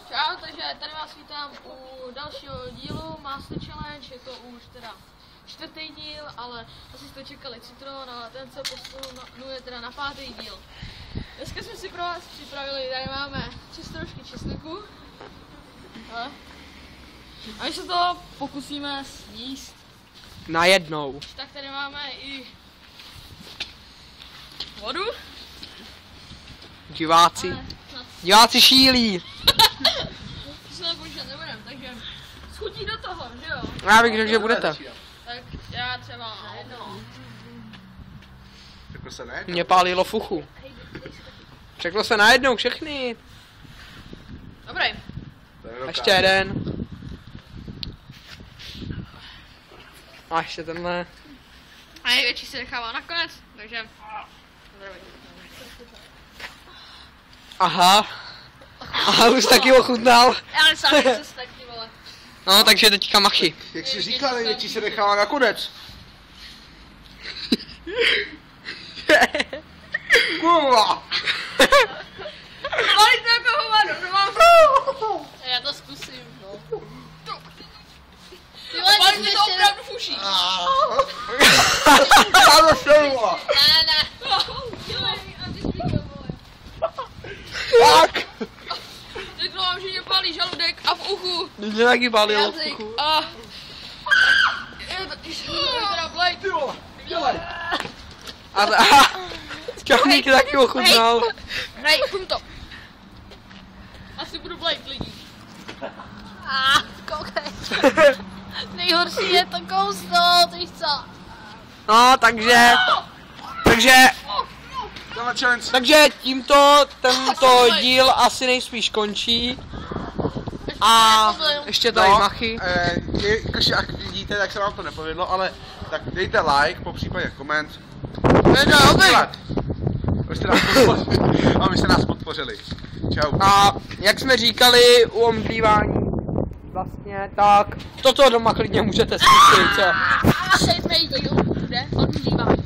Čau, takže tady vás vítám u dalšího dílu Master Challenge, je to už teda 4. díl, ale asi jste čekali Citron a ten se posunuje teda na 5. díl. Dneska jsme si pro vás připravili, tady máme trošky česneku. A my se to pokusíme sníst. Najednou. Tak tady máme i vodu. Diváci šílí. To se nakončit nebudem, takže schutí do toho, že jo? Já bych řekl, že budete. Tak já třeba najednou. Řekl se najednou? Mě pálilo v uchu. Řeklo se najednou všechny. Dobrý. Ještě jeden. A ještě tenhle. A největší se nechává nakonec, takže... Aha. Aha, už taky ochutnal. Ale sám se stek, ty vole. No, takže teďka machy. Jak jsi říkal, největší se nechává nakonec. Kurva! Malý to jako hovado, no mám... Já to zkusím, no. Ty vole, Malý to opravdu fuší. Já to šelva! Ne. Tak! Řeknu vám, že mě pálí žaludek a v uchu. Mě taky pálilo v Jazyk uchu. a... Je teda blej. Ty vole! Dělej! A Kamík taky ochutnal. Hej, kum to. Asi budu blejt lidí. Koukej. Nejhorší je to kousnout, víš co? No, takže tímto tento díl asi nejspíš končí. A ještě tady machy. Jakože jak vidíte, tak se vám to nepovedlo, ale tak dejte like, po případě koment. A vy jste nás podpořili. Čau. A jak jsme říkali u omdlívání, vlastně, tak toto doma klidně můžete zkusit, co? A 7. díl bude odmývání.